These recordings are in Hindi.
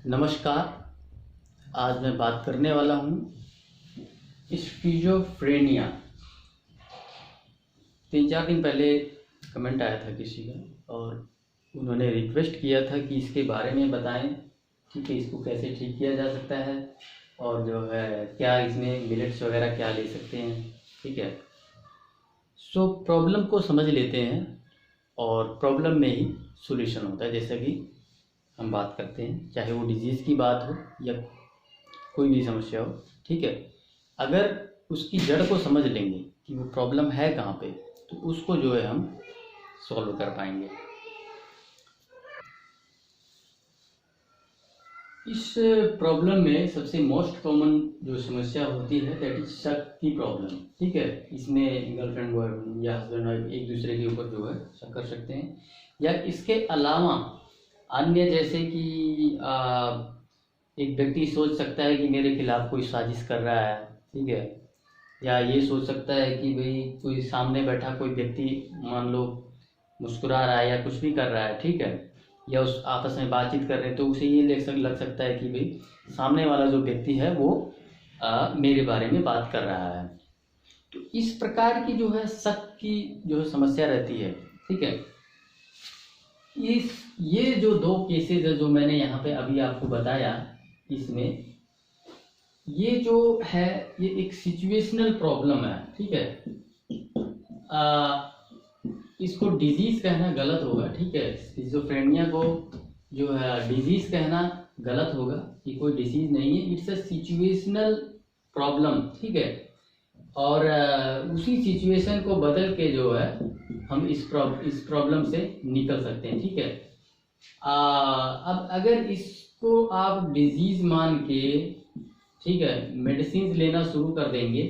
नमस्कार। आज मैं बात करने वाला हूँ स्किज़ोफ्रेनिया। 3-4 दिन पहले कमेंट आया था किसी का और उन्होंने रिक्वेस्ट किया था कि इसके बारे में बताएं, ठीक है, इसको कैसे ठीक किया जा सकता है और जो है क्या इसमें मिलेट्स वगैरह क्या ले सकते हैं, ठीक है। सो प्रॉब्लम को समझ लेते हैं और प्रॉब्लम में ही सॉल्यूशन होता है। जैसा कि हम बात करते हैं, चाहे वो डिजीज़ की बात हो या कोई भी समस्या हो, ठीक है। अगर उसकी जड़ को समझ लेंगे कि वो प्रॉब्लम है कहाँ पे, तो उसको जो है हम सॉल्व कर पाएंगे। इस प्रॉब्लम में सबसे मोस्ट कॉमन जो समस्या होती है दैट इज शक की प्रॉब्लम, ठीक है। इसमें गर्लफ्रेंड बॉयफ्रेंड या हस्बैंड वाइफ एक दूसरे के ऊपर जो है शक कर सकते हैं, या इसके अलावा अन्य जैसे कि एक व्यक्ति सोच सकता है कि मेरे खिलाफ कोई साजिश कर रहा है, ठीक है। या ये सोच सकता है कि भाई कोई सामने बैठा कोई व्यक्ति मान लो मुस्कुरा रहा है या कुछ भी कर रहा है, ठीक है, या उस आपस में बातचीत कर रहे हैं, तो उसे ये लग सकता है कि भाई सामने वाला जो व्यक्ति है वो मेरे बारे में बात कर रहा है। तो इस प्रकार की जो है शक की जो है समस्या रहती है, ठीक है। ये जो 2 केसेस है जो मैंने यहाँ पे अभी आपको बताया, इसमें ये जो है ये एक सिचुएशनल प्रॉब्लम है, ठीक है। इसको डिजीज कहना गलत होगा, ठीक है। स्किज़ोफ्रेनिया को जो है डिजीज कहना गलत होगा, ये कोई डिजीज नहीं है, इट्स अ सिचुएशनल प्रॉब्लम, ठीक है। और उसी सिचुएशन को बदल के जो है हम इस प्रॉब्लम से निकल सकते हैं, ठीक है। अब अगर इसको आप डिजीज मान के, ठीक है, मेडिसिन लेना शुरू कर देंगे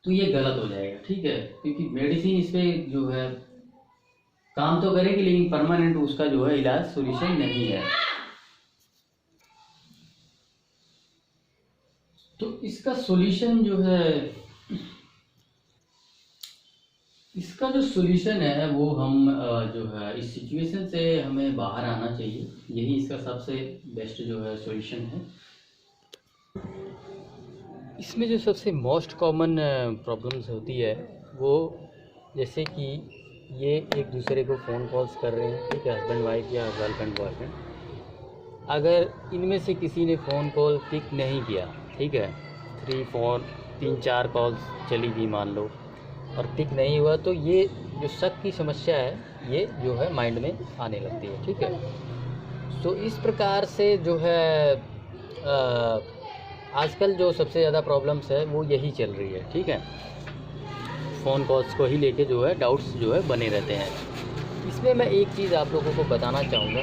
तो ये गलत हो जाएगा, ठीक है। क्योंकि मेडिसिन इस पे जो है काम तो करेगी लेकिन परमानेंट उसका जो है इलाज सॉल्यूशन नहीं है। तो इसका सॉल्यूशन जो है, इसका जो सॉल्यूशन है वो हम जो है इस सिचुएशन से हमें बाहर आना चाहिए, यही इसका सबसे बेस्ट जो है सॉल्यूशन है। इसमें जो सबसे मोस्ट कॉमन प्रॉब्लम्स होती है वो जैसे कि ये एक दूसरे को फ़ोन कॉल्स कर रहे हैं, ठीक है, हस्बैंड वाइफ या गर्लफ्रेंड बॉयफ्रेंड। अगर इनमें से किसी ने फ़ोन कॉल पिक नहीं किया, ठीक है, 3-4 कॉल्स चली गई मान लो और पिक नहीं हुआ, तो ये जो शक की समस्या है ये जो है माइंड में आने लगती है, ठीक है। तो इस प्रकार से जो है आजकल जो सबसे ज़्यादा प्रॉब्लम्स है वो यही चल रही है, ठीक है। फ़ोन कॉल्स को ही लेके जो है डाउट्स जो है बने रहते हैं। इसमें मैं एक चीज़ आप लोगों को बताना चाहूँगा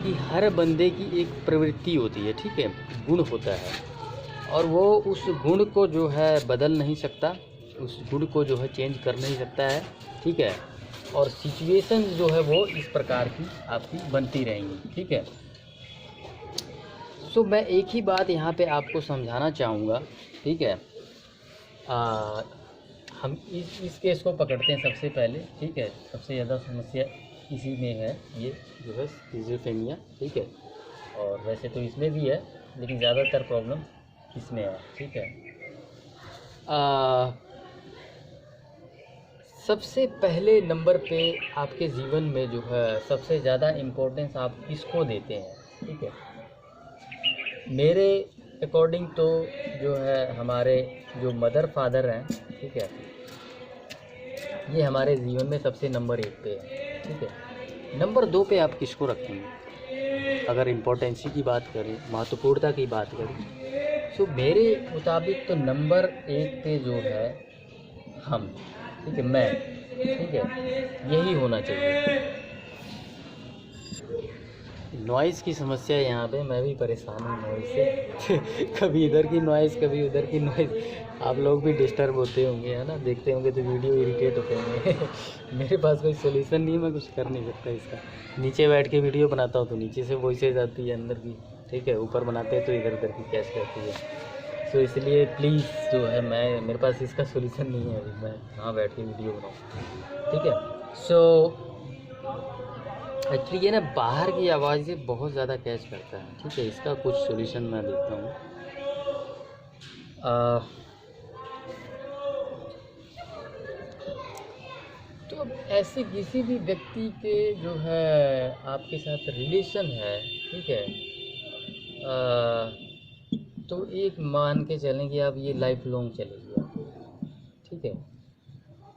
कि हर बंदे की एक प्रवृत्ति होती है, ठीक है, गुण होता है, और वो उस गुण को जो है बदल नहीं सकता, उस गुण को जो है चेंज कर नहीं सकता है, ठीक है। और सिचुएशन जो है वो इस प्रकार की आपकी बनती रहेंगी, ठीक है। सो मैं एक ही बात यहाँ पे आपको समझाना चाहूँगा, ठीक है। हम इस केस को पकड़ते हैं सबसे पहले, ठीक है। सबसे ज़्यादा समस्या इसी में है, ये जो है स्किज़ोफ्रेनिया, ठीक है। और वैसे तो इसमें भी है लेकिन ज़्यादातर प्रॉब्लम इसमें है, ठीक है। सबसे पहले नंबर पे आपके जीवन में जो है सबसे ज़्यादा इम्पोर्टेंस आप किसको देते हैं, ठीक है। मेरे अकॉर्डिंग तो जो है हमारे जो मदर फादर हैं, ठीक है, ये हमारे जीवन में सबसे नंबर 1 पे है, ठीक है। नंबर 2 पे आप किसको रखेंगे अगर इम्पोर्टेंसी की बात करें, महत्वपूर्णता की बात करें, तो मेरे मुताबिक तो नंबर 1 पे जो है हम, ठीक है, मैं, ठीक है, यही होना चाहिए। नॉइज़ की समस्या है यहाँ पे, मैं भी परेशान हूँ नॉइज़ से कभी इधर की नॉइज़ कभी उधर की नॉइज़, आप लोग भी डिस्टर्ब होते होंगे, है ना, देखते होंगे तो वीडियो इरिटेट होते होंगे मेरे पास कोई सोल्यूशन नहीं है, मैं कुछ कर नहीं सकता इसका। नीचे बैठ के वीडियो बनाता हूँ तो नीचे से वॉइसेज आती है अंदर की, ठीक है, ऊपर बनाते हैं तो इधर उधर की कैश आती है। सो इसलिए प्लीज़ जो है मेरे पास इसका सोल्यूशन नहीं है, अभी मैं कहाँ बैठ के वीडियो बनाऊँ, ठीक है। सो एक्चुअली ये ना बाहर की आवाज़ें बहुत ज़्यादा कैच करता है, ठीक है। इसका कुछ सॉल्यूशन मैं देखता हूँ। तो अब ऐसे किसी भी व्यक्ति के जो है आपके साथ रिलेशन है, ठीक है, तो एक मान के चलें कि आप ये लाइफ लॉन्ग चलेगी आप, ठीक है।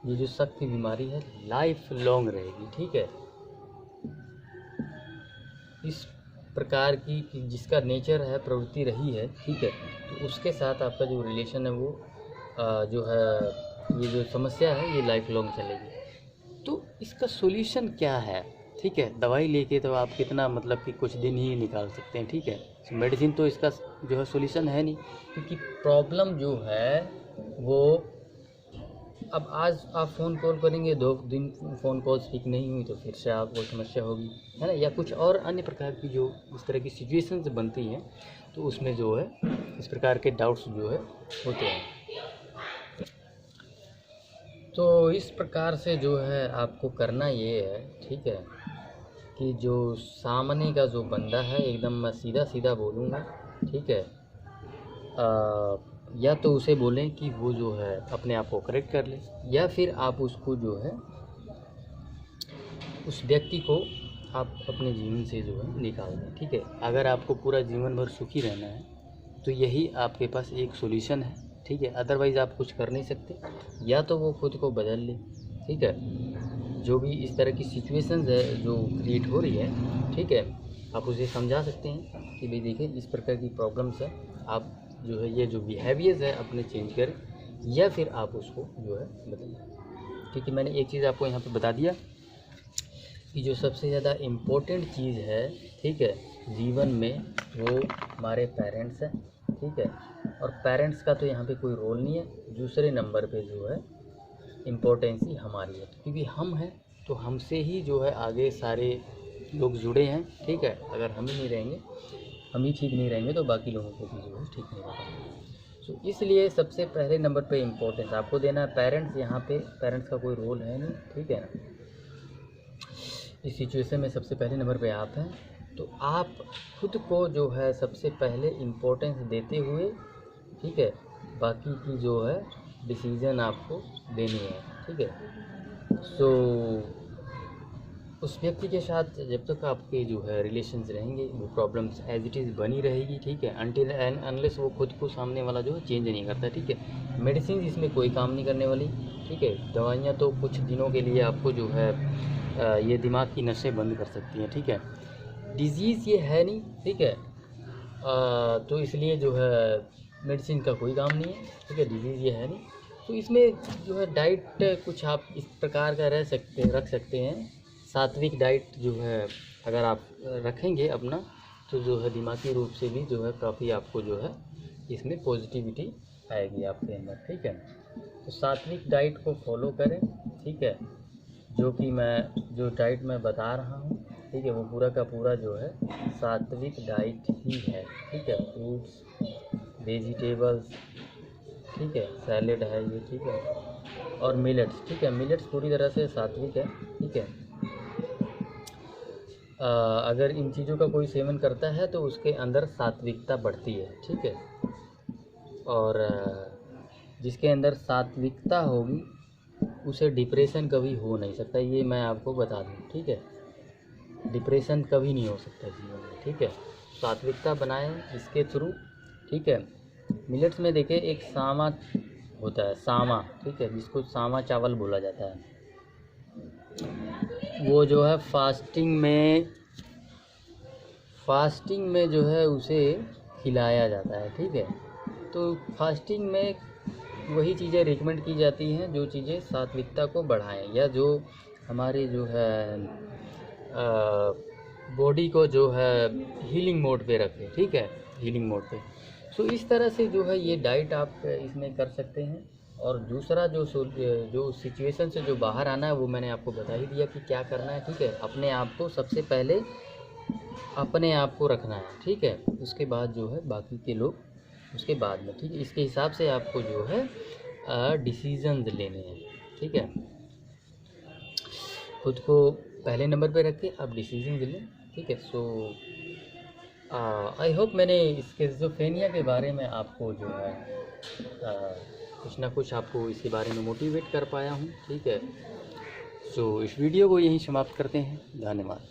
ये जो शक की बीमारी है लाइफ लॉन्ग रहेगी, ठीक है। इस प्रकार की कि जिसका नेचर है, प्रवृत्ति रही है, ठीक है, तो उसके साथ आपका जो रिलेशन है वो जो है ये जो समस्या है ये लाइफ लॉन्ग चलेगी। तो इसका सॉल्यूशन क्या है, ठीक है। दवाई लेके तो आप कितना मतलब कि कुछ दिन ही निकाल सकते हैं, ठीक है। मेडिसिन तो इसका जो है सॉल्यूशन है नहीं, क्योंकि प्रॉब्लम जो है वो अब आज आप फ़ोन कॉल करेंगे, 2 दिन फ़ोन कॉल्स ठीक नहीं हुई तो फिर से आपको समस्या होगी, है ना। या कुछ और अन्य प्रकार की जो इस तरह की सिचुएशंस बनती हैं, तो उसमें जो है इस प्रकार के डाउट्स जो है होते हैं। तो इस प्रकार से जो है आपको करना ये है, ठीक है, कि जो सामने का जो बंदा है एकदम मैं सीधा सीधा बोलूँगा, ठीक है। या तो उसे बोलें कि वो जो है अपने आप को करेक्ट कर ले, या फिर आप उसको जो है उस व्यक्ति को आप अपने जीवन से जो है निकाल दें, ठीक है। अगर आपको पूरा जीवन भर सुखी रहना है तो यही आपके पास एक सॉल्यूशन है, ठीक है। अदरवाइज़ आप कुछ कर नहीं सकते। या तो वो खुद को बदल ले, ठीक है। जो भी इस तरह की सिचुएशंस है जो क्रिएट हो रही है, ठीक है, आप उसे समझा सकते हैं कि भाई देखिए इस प्रकार की प्रॉब्लम्स है, आप जो है ये जो बिहेवियर्स है अपने चेंज करें, या फिर आप उसको जो है बदलें। क्योंकि मैंने एक चीज़ आपको यहाँ पे बता दिया कि जो सबसे ज़्यादा इम्पोर्टेंट चीज़ है, ठीक है, जीवन में वो हमारे पेरेंट्स हैं, ठीक है। और पेरेंट्स का तो यहाँ पे कोई रोल नहीं है। दूसरे नंबर पे जो है इम्पोर्टेंस ही हमारी है, क्योंकि हम हैं तो हमसे ही जो है आगे सारे लोग जुड़े हैं, ठीक है। अगर हम ही नहीं रहेंगे, हम ही ठीक नहीं रहेंगे तो बाकी लोगों को भी जो है ठीक नहीं रहेगा। तो इसलिए सबसे पहले नंबर पे इम्पोर्टेंस आपको देना है। पेरेंट्स यहाँ पे पेरेंट्स का कोई रोल है नहीं, ठीक है ना। इस सिचुएशन में सबसे पहले नंबर पे आप हैं, तो आप खुद को जो है सबसे पहले इम्पोर्टेंस देते हुए, ठीक है, बाकी की जो है डिसीज़न आपको देनी है, ठीक है। सो उस व्यक्ति के साथ जब तक आपके जो है रिलेशंस रहेंगे वो प्रॉब्लम्स एज इट इज़ बनी रहेगी, ठीक है, अनटिल एंड अनलेस वो खुद को सामने वाला जो है चेंज नहीं करता, ठीक है। मेडिसिन इसमें कोई काम नहीं करने वाली, ठीक है। दवाइयाँ तो कुछ दिनों के लिए आपको जो है ये दिमाग की नसें बंद कर सकती हैं, ठीक है। डिजीज़ ये है नहीं, ठीक है। तो इसलिए जो है मेडिसिन का कोई काम नहीं है, ठीक है। डिजीज़ ये है नहीं, तो इसमें जो है डाइट कुछ आप इस प्रकार का रख सकते हैं। सात्विक डाइट जो है अगर आप रखेंगे अपना, तो जो है दिमागी रूप से भी जो है काफ़ी आपको जो है इसमें पॉजिटिविटी आएगी आपके अंदर, ठीक है। तो सात्विक डाइट को फॉलो करें, ठीक है। जो डाइट मैं बता रहा हूँ, ठीक है, वो पूरा का पूरा जो है सात्विक डाइट ही है, ठीक है। फ्रूट्स, वेजिटेबल्स, ठीक है, सैलेड है ये, ठीक है, और मिलेट्स, ठीक है। मिलेट्स पूरी तरह से सात्विक है, ठीक है। अगर इन चीज़ों का कोई सेवन करता है तो उसके अंदर सात्विकता बढ़ती है, ठीक है। और जिसके अंदर सात्विकता होगी उसे डिप्रेशन कभी हो नहीं सकता, ये मैं आपको बता दूं, ठीक है। डिप्रेशन कभी नहीं हो सकता जीवन में, ठीक है। सात्विकता बनाएं इसके थ्रू, ठीक है। मिलेट्स में देखिए एक सामा होता है, सामा, ठीक है, जिसको सामा चावल बोला जाता है। वो जो है फास्टिंग में जो है उसे खिलाया जाता है, ठीक है। तो फास्टिंग में वही चीज़ें रिकमेंड की जाती हैं जो चीज़ें सात्विकता को बढ़ाएं, या जो हमारी जो है बॉडी को जो है हीलिंग मोड पे रखें, ठीक है, हीलिंग मोड पे। सो इस तरह से जो है ये डाइट आप इसमें कर सकते हैं। और दूसरा जो सिचुएशन से जो बाहर आना है वो मैंने आपको बता ही दिया कि क्या करना है, ठीक है। अपने आप को सबसे पहले अपने आप को रखना है, ठीक है। उसके बाद जो है बाकी के लोग उसके बाद में, ठीक है। इसके हिसाब से आपको जो है डिसीजंस लेने हैं, ठीक है। खुद को पहले नंबर पे रख के आप डिसीजन ले लें, ठीक है। सो आई होप मैंने स्किज़ोफ्रेनिया के बारे में आपको जो है कुछ ना कुछ आपको इसके बारे में मोटिवेट कर पाया हूँ, ठीक है। सो इस वीडियो को यहीं समाप्त करते हैं। धन्यवाद।